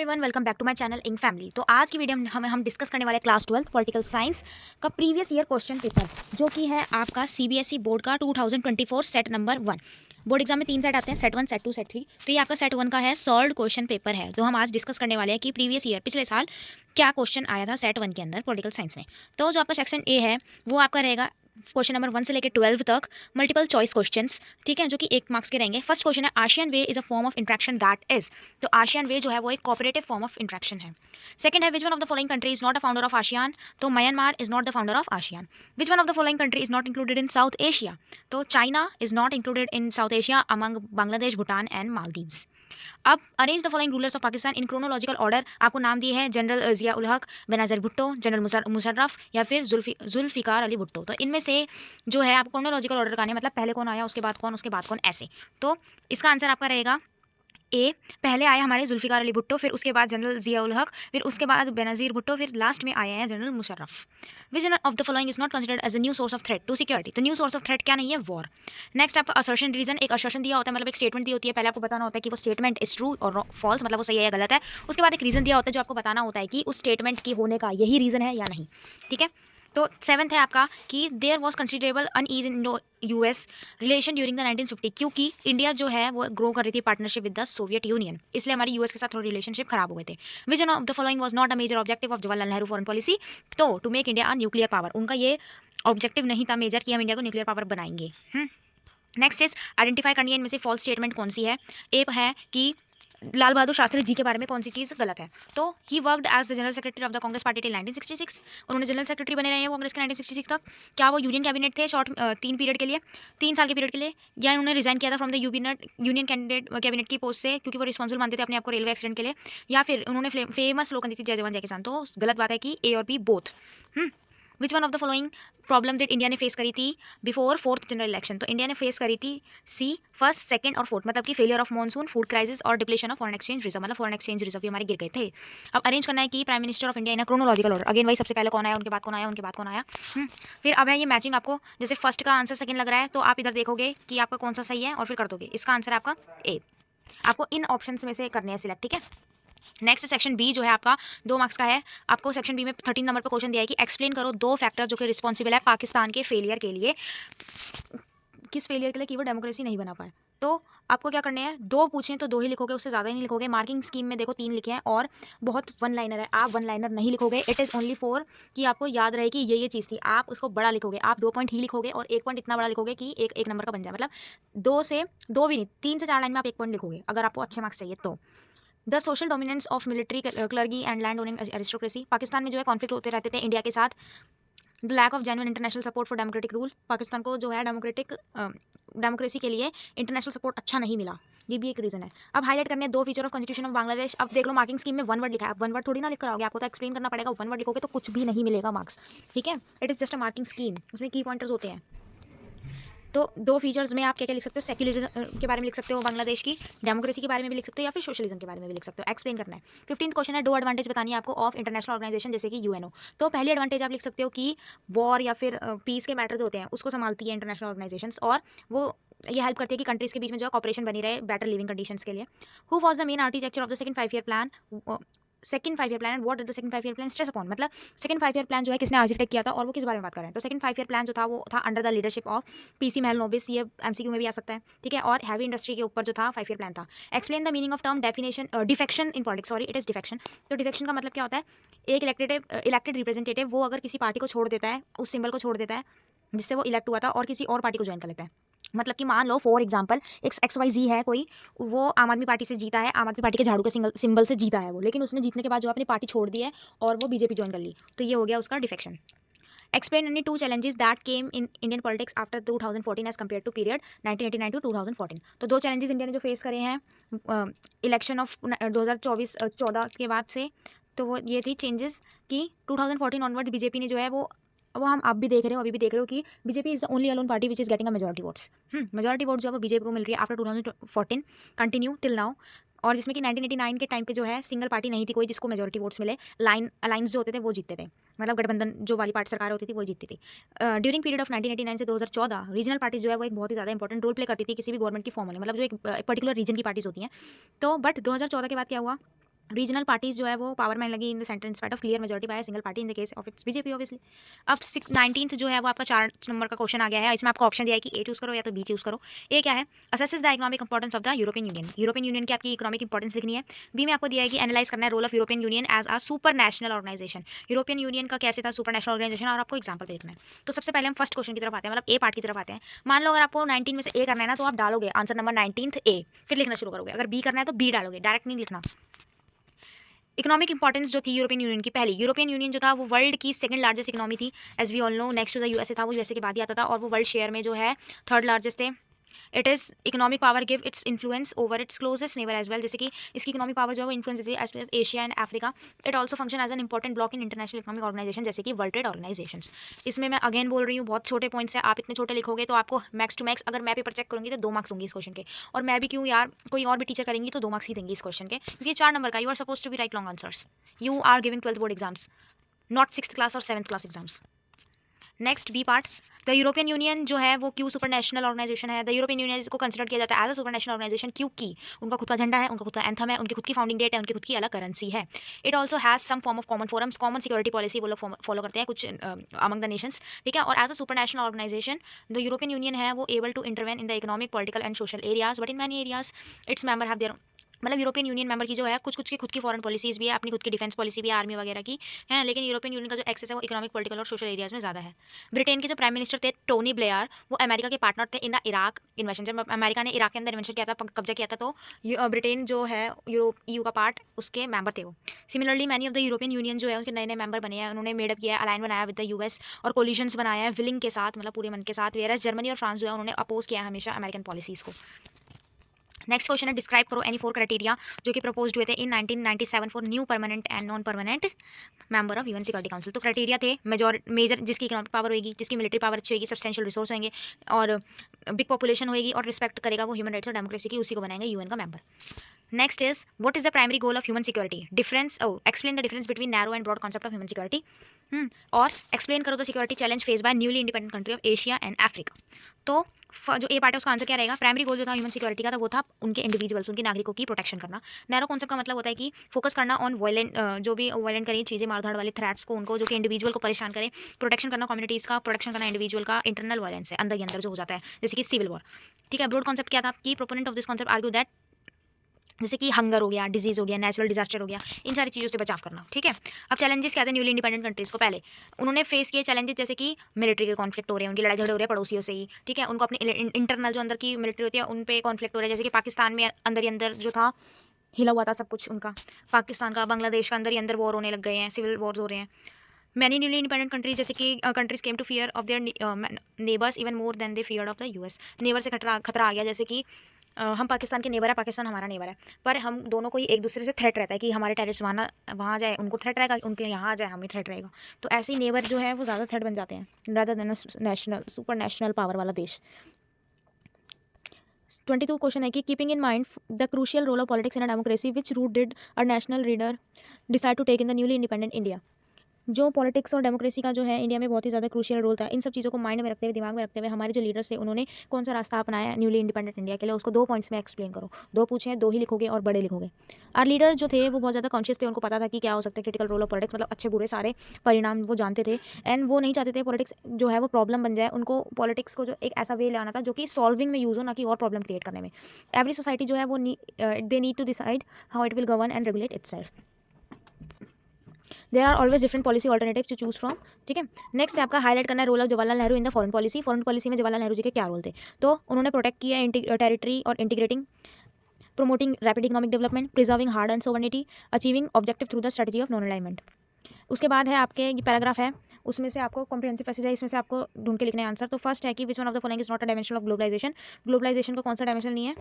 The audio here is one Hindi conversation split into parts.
Everyone, welcome back to my channel ink family. तो आज की वीडियो में हम डिस्कस करने वाले क्लास 12 पॉलिटिकल साइंस का प्रीवियस ईयर क्वेश्चन पेपर, जो कि है आपका सीबीएसई बोर्ड का 2024 सेट नंबर 1। बोर्ड एग्जाम में 3 सेट आते हैं, सेट 1, सेट 2, सेट 3। तो ये आपका सेट 1 का है, सॉल्व्ड क्वेश्चन पेपर है। तो हम आज डिस्कस करने वाले हैं कि प्रीवियस ईयर पिछले साल क्या क्वेश्चन आया था सेट 1 के अंदर पॉलिटिकल साइंस में। तो जो आपका सेक्शन ए है वो आपका रहेगा क्वेश्चन नंबर 1 से लेकर 12 तक, मल्टीपल चॉइस क्वेश्चंस, ठीक है, जो कि 1 मार्क्स के रहेंगे। फर्स्ट क्वेश्चन है, ASEAN way is a form of interaction that is. तो आशियन वे जो है वो एक कोऑपरेटिव फॉर्म ऑफ इंट्रैक्शन है। सेकंड है, which one of the following country is not a founder of ASEAN. तो Myanmar is not the founder of ASEAN. Which one of the following country is not included in South Asia. तो China is not included in South Asia among Bangladesh, Bhutan and Maldives. अब arrange the following rulers of Pakistan in chronological order. आपको नाम दिए हैं जनरल जिया उल हक, बेनज़ीर भुट्टो, जनरल मुशर्रफ या फिर जुल्फिकार अली भुट्टो। तो इनमें से जो है आपको क्रोनोलॉजिकल ऑर्डर का नहीं, मतलब पहले कौन आया उसके बाद कौन, उसके बाद कौन, ऐसे। तो इसका आंसर आपका रहेगा ए, पहले आए हमारे जुल्फिकार अली भुट्टो, फिर उसके बाद जनरल जिया उल हक, फिर उसके बाद बेनज़ीर भुट्टो, फिर लास्ट में आए हैं general Musharraf. Which of the following is not considered as a new source of threat to security. तो न्यू सोर्स ऑफ थ्रेट क्या नहीं है, वॉर। नेक्स्ट आपका असर्शन रीजन, एक असर्शन दिया होता है, मतलब एक स्टेटमेंट दी होती है, पहले आपको बताना होता है कि वो स्टेटमेंट इज ट्रू और फॉल्स, मतलब वो सही है या गलत है। उसके बाद एक रीजन दिया होता है जो आपको बताना होता है कि उस स्टेटमेंट की होने का यही रीजन है या नहीं, ठीक है। तो सेवंथ है आपका कि there was considerable unease in US relation during the 1950, क्योंकि इंडिया जो है वो ग्रो कर रही थी partnership with the Soviet union, इसलिए हमारी यूएस के साथ थोड़ी रिलेशनशिप खराब हो गए थे। Vision of the following was not a major objective of Jawaharlal Nehru foreign policy. तो to make India a nuclear power, उनका ये ऑब्जेक्टिव नहीं था मेजर कि हम इंडिया को न्यूक्लियर पावर बनाएंगे। नेक्स्ट इज आइडेंटिफाई करनी है इनमें से फॉल्स स्टेटमेंट कौन सी है। ए है कि लाल बहादुर शास्त्री जी के बारे में कौन सी चीज़ गलत है। तो he worked as the general secretary of the Congress party till 1966, उन्होंने जनरल सेक्रेटरी बने रहे हैं कांग्रेस के 1966 तक। क्या वो यूनियन कैबिनेट थे शॉर्ट 3 पीरियड के लिए, 3 साल के पीरियड के लिए, या उन्होंने रिजाइन किया था फ्रॉम द यूनियन कैबिनेट की पोस्ट से क्योंकि वो रिस्पॉन्सिबल मानते थे अपने आप को रेलवे एक्सीडेंट के लिए, या फिर उन्होंने फेमस स्लोगन दी थी जय जवान जय किसान। तो गलत बात है कि ए और B both. Which one of the following problem that India ने फेस करी थी बिफोर 4th जनरल इलेक्शन। तो इंडिया ने फेस करी थी सी, फर्स्ट, सेकंड और फोर्थ, मतलब कि failure of monsoon, food crisis और depletion of foreign exchange reserve, मतलब फॉरेन एक्सचेंज रिजर्व भी हमारे गिर गए थे। अब अरेंज करना है कि prime minister of India in chronological order, again वही सबसे पहले कौन आया, उनके बाद कौन आया, उनके बाद कौन आया। फिर अब है ये मैचिंग, आपको जैसे फर्स्ट का आंसर सेकंड लग रहा है तो आप इधर देखोगे कि आपका कौन सा सही है और फिर कर दोगे। इसका आंसर आपका ए, आपको इन ऑप्शन में से करने हैं सिलेक्ट, ठीक है। नेक्स्ट सेक्शन बी जो है आपका 2 मार्क्स का है। आपको सेक्शन बी में 13 नंबर पर क्वेश्चन दिया है कि एक्सप्लेन करो 2 फैक्टर जो कि रिस्पॉन्सिबल है पाकिस्तान के फेलियर के लिए। किस फेलियर के लिए कि वो डेमोक्रेसी नहीं बना पाए। तो आपको क्या करने हैं, 2 पूछें तो 2 ही लिखोगे, उससे ज़्यादा ही नहीं लिखोगे। मार्किंग स्कीम में देखो 3 लिखे हैं और बहुत वन लाइनर है, आप वन लाइनर नहीं लिखोगे। इट इज़ ओनली फॉर कि आपको याद रहे कि ये चीज़ थी, आप उसको बड़ा लिखोगे। आप 2 पॉइंट ही लिखोगे और 1 पॉइंट इतना बड़ा लिखोगे कि एक नंबर का बन जाए, मतलब 2 से 2 भी नहीं, 3 से 4 लाइन में आप 1 पॉइंट लिखोगे अगर आपको अच्छे मार्क्स चाहिए तो। The social dominance of military clergy and land owning aristocracy, Pakistan में जो है कॉन्फ्लिक्ट होते रहते थे इंडिया के साथ। The lack of genuine international support for democratic rule, Pakistan को जो है डेमोक्रेसी के लिए इंटरनेशनल सपोर्ट अच्छा नहीं मिला, ये भी एक रीजन है। अब हाईलाइट करने 2 feature of constitution of Bangladesh. अब देख लो मार्किंग स्कीम में 1 वर्ड लिखा है, आप 1 वर्ड थोड़ी ना लिख कर आओगे, आपको तो एक्सप्लेन करना पड़ेगा। 1 वर्ड लिखोगे तो कुछ भी नहीं मिलेगा मार्क्स, ठीक है। It is just a marking scheme, उसमें की पॉइंटर्स होते हैं। तो 2 फीचर्स में आप क्या क्या लिख सकते हो, सेक्युलरिज्म के बारे में लिख सकते हो बांग्लादेश की, डेमोक्रेसी के बारे में भी लिख सकते हो, या फिर सोशलिज्म के बारे में भी लिख सकते हो। एक्सप्लेन करना है। 15th क्वेश्चन है, 2 एडवांटेज बतानी है आपको ऑफ इंटरनेशनल ऑर्गेनाइजेशन जैसे कि यूएनओ। तो पहली एडवांटेज आप लिख सकते हो कि वॉर या फिर पीस के मैटर्स होते हैं उसको संभालती है इंटरनेशनल ऑर्गेनाइजेशंस, और वो ये हेल्प करती है कि कंट्रीज के बीच में जो है कॉपरेशन बनी रहे बेटर लिविंग कंडीशंस के लिए। Who was the main architecture of the second 5 year plan, second 5 year plan and what did the second 5 year plan stress upon, मतलब सेकंड 5 ईयर प्लान जो है किसने आर्किटेक्ट किया था और वो किस बारे में बात कर रहे हैं। तो सेकंड 5 ईयर प्लान जो था वो था under the leadership of PC Mahalanobis, ये एमसीक्यू में भी आ सकता है, ठीक है। और हैवी इंडस्ट्री के ऊपर जो था 5 ईयर प्लान था। Explain the meaning of term definition defection in politics, sorry it is defection. तो डिफेक्शन का मतलब क्या होता है, एक इलेक्टेड रिप्रेजेंटेटिव वो अगर किसी पार्टी को छोड़ देता है, उस सिंबल को छोड़ देता है जिससे वो इलेक्ट हुआ था और किसी और पार्टी को ज्वाइन कर लेता है। मतलब कि मान लो फॉर एग्जांपल एक XYZ है कोई, वो आम आदमी पार्टी से जीता है, आम आदमी पार्टी के झाड़ू के सिंबल से जीता है वो, लेकिन उसने जीतने के बाद जो अपनी पार्टी छोड़ दी है और वो बीजेपी ज्वाइन कर ली, तो ये हो गया उसका defection. Explain any 2 challenges that came in Indian politics after 2014 as compare to period 1989 to 2014। तो 2 चैलेंजेस इंडिया ने जो फेस करे हैं इलेक्शन ऑफ 2014 के बाद से, तो वो ये थी चेंजेस कि 2014 ऑनवर्ड्स बीजेपी ने जो है वो हम आप भी देख रहे हो, अभी भी देख रहे हो कि BJP is the only alone party which is getting a majority votes. Majority vote जो है वो बीजेपी को मिल रही है आफ्टर 2014 कंटिन्यू टिल नाउ, और जिसमें कि 1989 के टाइम पे जो है सिंगल पार्टी नहीं थी कोई जिसको मेजॉरिटी वोट्स मिले, अलायंस जो होते थे वो जीतते थे, मतलब गठबंधन जो वाली पार्टी सरकार होती थी वो जीतती थी। ड्यूरिंग पीरियड ऑफ 1989 से 2014 रीजनल पार्टी जो है वो एक बहुत ही ज़्यादा इंपॉर्टेंट रोल प्ले करती थी किसी भी गवर्नमेंट की फॉर्म में, मतलब जो एक पर्टिकुलर रीजन की पार्टीज होती हैं। तो बट 2014 के बाद क्या हुआ, रीजनल पार्टीज जो है वो पावर में लगी in the centre in spite of clear majority by single party in the case of its BJP obviously. अब 19th जो है वो आपका 4 नंबर का क्वेश्चन आ गया है। इसमें आपको ऑप्शन दिया है कि ए चूज करो या तो बी चूज करो। ए क्या है, assesses the economic importance of the European union, European union की आपकी इकोनॉमिक इंपॉर्टेंस लिखनी है। बी में आपको दिया है कि एनालाइज करना है role of European Union as a super national organisation, European Union का कैसे था सुपर नेशनल ऑर्गेनाइजेशन, और आपको एग्जाम्पल देखना है। तो सबसे पहले हम फर्स्ट क्वेश्चन की तरफ आते हैं, मतलब ए पार्ट की तरफ आते हैं। मान लो अगर आपको 19 में से ए करना है ना, तो आप डालोगे आंसर नंबर 19 ए, फिर लिखना शुरू करोगे। अगर बी करना है तो बी डालोगे, डायरेक्ट नहीं लिखना। इकोनॉमिक इंपॉर्टेंस जो थी यूरोपियन यूनियन की, पहली यूरोपियन यूनियन जो था वो वर्ल्ड की सेकंड लार्जेस्ट इकोनॉमी थी, as we all know. Next to the USA था, वो यूएसए के बाद ही आता था, और वो वर्ल्ड शेयर में जो है थर्ड लार्जेस्ट थे। It is economic power give its influence over its closest neighbour as well, जैसे कि इसकी इकोनॉमिक पावर जो है वो इन्फ्लुएंस देती है as well as Asia and Africa. It also function as an important bloc in international economic organisation, जैसे कि वर्ल्ड ट्रेड ऑर्गेनाइजेशन। इसमें मैं अगेन बोल रही हूँ, बहुत छोटे पॉइंट्स है, आप इतने छोटे लिखोगे तो आपको मैक्स टू मैक्स, अगर मैं पेपर चेक करूँगी तो 2 मार्क्स दूंगी इस क्वेश्चन के। और मैं भी क्यों यार, कोई और भी टीचर करेंगी तो 2 मार्क्स ही देंगी इस क्वेश्चन के, क्योंकि ये 4 नंबर का। You are suppose to be write long answers, you are giving 12th board exams, not 6th class और 7th class exams. Next B part, the European Union जो है वो क्यों सुपर नेशनल ऑर्गेनाइजेशन है। द यूरोपियन यूनियन को कंसिडर किया जाता है as a super national organisation, क्योंकि उनका खुद का झंडा है, उनका खुद का एंथम है, उनकी खुद की फाउंडिंग डेट है, उनकी खुद की अलग करेंसी है। It also has some form of common forums, common security policy वो लोग फॉलो करते हैं कुछ अमंग द नेशंस, ठीक है। और as a super national organisation the European Union है वो able to intervene in the economic political and social areas, but in many areas its member have their, मतलब यूरोपियन यूनियन मेंबर की जो है कुछ कुछ की खुद की फॉरेन पॉलिसीज भी है, अपनी खुद की डिफेंस पॉलिसी भी है, आर्मी वगैरह की है, लेकिन यूरोपियन यूनियन का जो एक्सेस है वो इकोनॉमिक पॉलिटिकल और सोशल एरियाज में ज़्यादा है। ब्रिटेन के जो प्राइम मिनिस्टर थे टोनी ब्लेयर, वो अमेरिका के पार्टनर थे इन द इराक इन्वेशन। जब अमेरिका ने इराक के अंदर इन्वेशन किया था, कब्जा किया था, तो ब्रिटेन जो है यूरोप ईयू का पार्ट, उसके मेंबर थे वो। Similarly many of the European Union जो है उनके नए नए मेंबर बने हैं, उन्होंने मेडअप किया है, अलाइन बनाया विद द यूएस, और कोलिशंस बनाया है विलिंग के साथ, मतलब पूरे मन के साथ। वेयर जर्मनी और फ्रांस जो है उन्होंने अपोज किया है हमेशा अमेरिकन पॉलिसीज को। नेक्स्ट क्वेश्चन है, डिस्क्राइब करो एनी 4 क्राइटेरिया जो कि प्रपोज्ड हुए थे इन 1997 for new permanent and non permanent member of UN security council. तो क्राइटेरिया थे मेजर जिसकी इकोनॉमिक पावर होगी, जिसकी मिलिट्री पावर अच्छी होगी, सब्सटेंशियल रिसोर्स होंगे, और बिग पॉपुलेशन होगी, और रिस्पेक्ट करेगा वो ह्यूमन राइट्स और डेमोक्रेसी की, उसी को बनाएंगे यूएन का member. Next is what is the primary goal of human security, difference, explain the difference between narrow and broad concept of human security, और एक्सप्लेन करो the security challenge face by newly independent country of Asia and Africa. तो जो ए पार्ट है उसका आंसर क्या रहेगा, प्राइमरी गोल जो था ह्यूमन सिक्योरिटी का, तो वो था उनके इंडिविजुअल्स, उनके नागरिकों की प्रोटेक्शन करना। नैरो कॉन्सेप्ट का मतलब होता है कि फोकस करना ऑन वायलेंट, जो भी वायलेंट करें चीज़ें, मारधाड़ वाले थ्रेट्स को, उनको जो कि इंडिविजुअल को परेशान करें, प्रोटेक्शन करना कम्युनिटीज़ का, प्रोटेक्शन करना इंडिविजुअल का। इंटरनल वायलेंस है अंदर ही अंदर जो हो जाता है, जैसे कि सिविल वॉर, ठीक है। ब्रॉड कॉन्सेप्ट क्या था कि proponent of this concept argue that, जैसे कि हंगर हो गया, डिजीज हो गया, नेचुरल डिजास्टर हो गया, इन सारी चीज़ों से बचाव करना, ठीक है। अब चैलेंजेस क्या थे न्यूली इंडिपेंडेंट कंट्रीज़ को, पहले उन्होंने फेस किए चैलेंजेस, जैसे कि मिलिट्री के कॉन्फ्लिक्ट हो रहे हैं, उनकी लड़ाई झगड़े हो रहे हैं पड़ोसियों से ही, ठीक है। उनको अपनी इंटरनल जो अंदर की मिलिट्री होती है उन पे कॉन्फ्लिक्ट हो रहा है, जैसे कि पाकिस्तान में अंदर ही अंदर जो था हिला हुआ था सब कुछ उनका, पाकिस्तान का, बांग्लादेश का अंदर ही अंदर वॉर होने लग गए हैं, सिविल वॉर्स हो रहे हैं। मैनी न्यूली इंडिपेंडेंट कंट्रीज, जैसे कि countries came to fear of their neighbours even more than they fear of the US. Neighbour से खतरा आ गया, जैसे कि हम पाकिस्तान के नेबर है, पाकिस्तान हमारा नेबर है, पर हम दोनों को ही एक दूसरे से थ्रेट रहता है कि हमारे टेरिट्स वहाँ जाए, उनको थ्रेट रहेगा, उनके यहाँ आ जाए हमें थ्रेट रहेगा। तो ऐसे ही नेबर जो है वो ज़्यादा थ्रेट बन जाते हैं rather than national super national power वाला देश। 22 क्वेश्चन है कि keeping in mind the crucial role of politics in a democracy which route did a national leader decide to take in the newly independent India. जो पॉलिटिक्स और डेमोक्रेसी का जो है इंडिया में बहुत ही ज़्यादा क्रूशियल रोल था, इन सब चीज़ों को माइंड में रखते हुए, दिमाग में रखते हुए हमारे जो लीडर्स थे उन्होंने कौन सा रास्ता अपनाया है न्यूली इंडिपेंडेंट इंडिया के लिए, उसको 2 पॉइंट्स में एक्सप्लेन करो। 2 पूछे, 2 ही लिखोगे और बड़े लिखोगे। और लीडर जो थे वो बहुत ज़्यादा कॉन्शियस थे, उनको पता था कि क्या हो सकता है क्रिटिकल रोल ऑफ पॉलिटिक्स, मतलब अच्छे बुरे सारे परिणाम वो जानते थे, एंड वो नहीं चाहते थे पॉलिटिक्स जो है वो प्रॉब्लम बन जाए। उनको पॉलिटिक्स को जो एक ऐसा वे ले आना था जो कि सॉल्विंग में यूज़ हो, ना कि और प्रॉब्लम क्रिएट करने में। एवरी सोसाइटी जो है वो they need to decide how it will govern and regulate itself. There are always different policy alternative to choose from, ठीक है। नेक्स्ट आपका हाईलाइट करना है role of Jawaharlal Nehru in the foreign policy. Foreign policy में जवाहरलाल नेहरू जी के क्या रोल थे, तो उन्होंने प्रोटेक्ट किया टेरिटरी और integrating, promoting rapid economic development, preserving hard and sovereignty, achieving objective through the strategy of non alignment. उसके बाद है आपके ये पैराग्राफ है, उसमें से आपको कॉम्प्रिहेंसिव पैसेज है, इसमें से आपको ढूंढ के लिखने आंसर। तो फर्स्ट है कि which one of the following is not a dimension of globalisation, globalisation का कौन सा डायमेंशन नहीं है।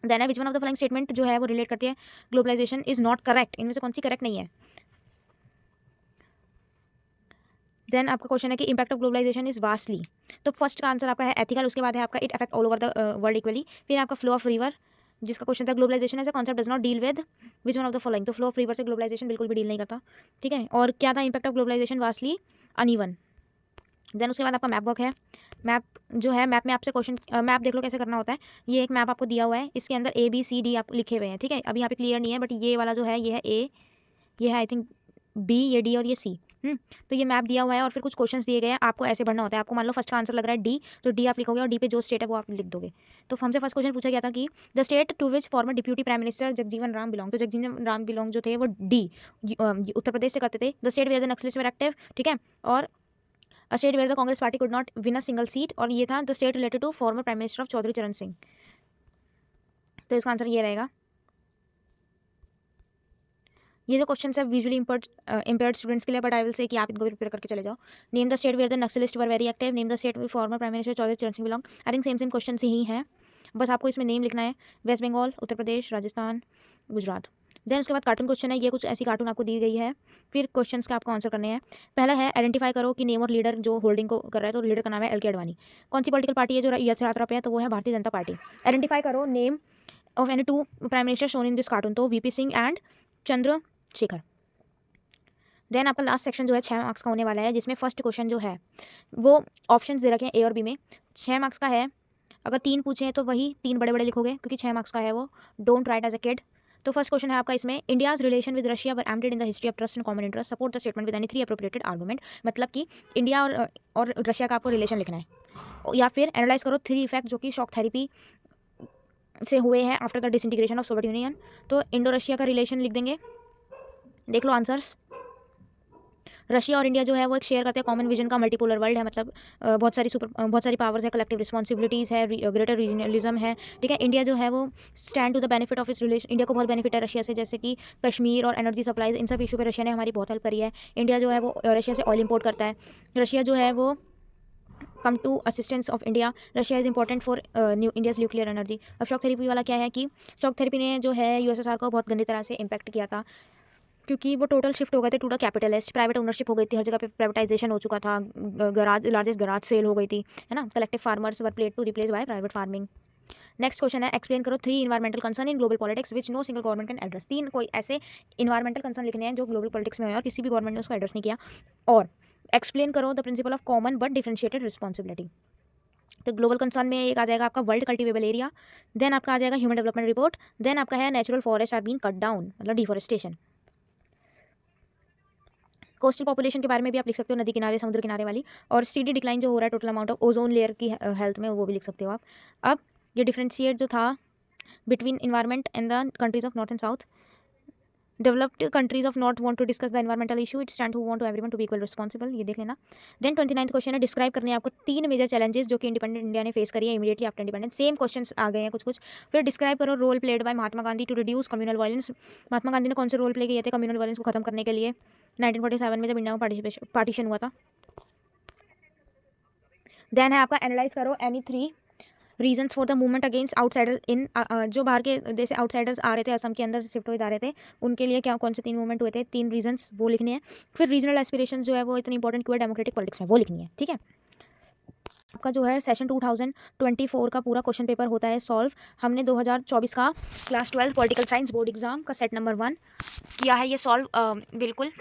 देन है which one of the following statement जो है वो रिलेट करती है ग्लोबलाइजेशन इज नॉट करेक्ट, इनमें से कौन सी करेक्ट नहीं है। देन आपका क्वेश्चन है कि impact of globalisation is vastly, तो फर्स्ट का आंसर आपका है एथिकल, उसके बाद है आपका it affect all over the world equally. फिर आपका फ्लो ऑफ रिवर, जिसका क्वेश्चन था globalisation as a concept does not deal with which one of the following, तो फ्लो ऑफ रिवर से ग्लोबलाइजेशन बिल्कुल भी डील नहीं करता, ठीक है। और क्या था impact of globalisation vastly uneven. Then उसके बाद आपका मैप वर्क है, मैप जो है, मैप में आपसे क्वेश्चन, मैप देख लो कैसे करना होता है। ये एक मैप आपको दिया हुआ है, इसके अंदर ABCD आप लिखे हुए हैं, ठीक है। अभी यहाँ पे क्लियर नहीं है, बट ये वाला जो है ये है A, ये है आई थिंक B, ये D और ये C। तो ये मैप दिया हुआ है और फिर कुछ क्वेश्चंस दिए गए हैं, आपको ऐसे भरना होता है। आपको मान लो फर्स्ट का आंसर लग रहा है D, तो D आप लिखोगे और D पे जो स्टेट है वो आप लिख दोगे। तो हमसे फर्स्ट क्वेश्चन पूछा गया था कि the state to which former deputy prime minister Jagjivan Ram belong. तो जगजीवन राम बिलोंग जो थे वो D, उत्तर प्रदेश से करते थे। The state where the naxalist were active, ठीक है। और a state where the Congress party could not win a single seat, और ये था the state related to former prime minister of Chaudhary Charan Singh. तो इसका आंसर ये रहेगा। ये जो क्वेश्चन है विजुअली इम्पेयर्ड स्टूडेंट्स के लिए, बट आई विल से कि आप इनको भी प्रिपेयर करके चले जाओ। Name the state where the naxalist were very active, name the state with former prime minister Chaudhary Charan Singh belong. I think same same question ही हैं, बस आपको इसमें नेम लिखना है। वेस्ट बंगाल, उत्तर प्रदेश, राजस्थान, गुजरात। देन उसके बाद कार्टून क्वेश्चन है, ये कुछ ऐसी कार्टून आपको दी गई है, फिर क्वेश्चंस का आपको आंसर करने हैं। पहला है आइडेंटिफाई करो कि नेम और लीडर जो होल्डिंग को कर रहा है, तो लीडर का नाम है LK आडवाणी। कौन सी पॉलिटिकल पार्टी है जो रथ यात्रा पे है, तो वो है भारतीय जनता पार्टी। आइडेंटिफाई करो name of any 2 prime minister shown in this cartoon, तो VP Singh and Chandrashekhar. Then आपका लास्ट सेक्शन जो है 6 मार्क्स का होने वाला है, जिसमें फर्स्ट क्वेश्चन जो है वो ऑप्शन दे रखे हैं A और B में। 6 मार्क्स का है, अगर 3 पूछे हैं तो वही 3 बड़े बड़े लिखोगे, क्योंकि 6 मार्क्स का है वो। Don't write as a kid. तो फर्स्ट क्वेश्चन है आपका इसमें, India's relation with Russia were embedded in the history of trust and common interest, support the statement with any 3 appropriated argument. मतलब कि इंडिया और रशिया का आपको रिलेशन लिखना है। या फिर एनालाइज करो 3 इफेक्ट जो कि शॉक थेरेपी से हुए हैं after the disintegration of Soviet Union. तो इंडो रशिया का रिलेशन लिख देंगे। देख लो आंसर्स। रशिया और इंडिया जो है वो एक शेयर करते हैं कॉमन विजन का, मल्टीपोलर वर्ल्ड है, मतलब बहुत सारी पावर्स है, कलेक्टिव रिस्पॉन्सिबिलिटीज़ है, ग्रेटर रीजनलिज्म है, ठीक है। इंडिया जो है वो stand to the benefit of इस रिलेशन, इंडिया को बहुत बेनिफिट है रशिया से, जैसे कि कश्मीर और एनर्जी सप्लाईज, इन सब इशू पे रशिया ने हमारी बहुत हेल्प करी है। इंडिया जो है वो रशिया से ऑयल इंपोर्ट करता है। रशिया जो है वो come to assistance of India, Russia is important for India's nuclear energy. अब शॉक थेरेपी वाला क्या है कि शॉक थेरेपी ने जो है USSR को बहुत गंदी तरह से इम्पैक्ट किया था, क्योंकि वो टोटल शिफ्ट हो गए थे to the capitalist, private ownership हो गई थी, हर जगह पे प्राइवेटाइजेशन हो चुका था, गराज लार्जेस्ट गराज सेल हो गई थी, है ना। Collective farmers were played to replace by private farming. Next question है, एक्सप्लेन करो 3 environmental concern in global politics which no single government can address. 3 कोई ऐसे इन्वायरमेंटल कंसर्न लिखने हैं जो ग्लोबल पॉलिटिक्स में है और किसी भी गवर्नमेंट ने उसको एड्रेस नहीं किया। और एक्सप्लेन करो the principle of common but differentiated responsibility. तो ग्लोबल कंसर्न में एक आ जाएगा आपका वर्ल्ड कल्टिवेबल एरिया, देन आपका आ जाएगा ह्यूमन डेवलपमेंट रिपोर्ट, देन आपका है natural forest are being cut down, मतलब डिफॉरेस्टेशन। कोस्टल पॉपुलेशन के बारे में भी आप लिख सकते हो, नदी किनारे, समुद्र किनारे वाली। और स्टीडी डिक्लाइन जो हो रहा है total amount of ozone layer की हेल्थ में, वो भी लिख सकते हो आप। अब ये डिफरेंशिएट जो था between environment and the countries of north and south, developed countries of north want to discuss the environmental issue, it stand who want to everyone to be equal responsible, ये देख लेना। देन 29th क्वेश्चन है, डिस्क्राइब करने हैं आपको 3 मेजर चैलेंजेस जो कि इंडिपेंडेंट इंडिया ने फेस करी है immediately after independence. Same questions आ गए हैं कुछ कुछ। फिर डिस्क्राइब करो role played by Mahatma Gandhi to reduce communal violence. Mahatma Gandhi ने कौन से रोल प्ले किए थे कम्युनल वायलेंस को खत्म करने के लिए 1947 में, जब इंडिया में पार्टीशन हुआ था। देन है आपका एनालाइज करो any 3 reasons for the movement against outsider in, जो बाहर के देश से आउटसाइडर्स आ रहे थे, असम के अंदर शिफ्ट हो जा रहे थे, उनके लिए क्या कौन से 3 मूवमेंट हुए थे, 3 रीजन्स वो लिखने हैं। फिर रीजनल एस्पिरेशन जो है वो इतनी इंपॉर्टेंट क्यों है डेमोक्रेटिक पॉलिटिक्स में, वो लिखनी है, ठीक है। आपका जो है सेशन 2024 का पूरा क्वेश्चन पेपर होता है सॉल्व। हमने 2024 का class 12 political science board exam का सेट नंबर 1 किया है ये सॉल्व, बिल्कुल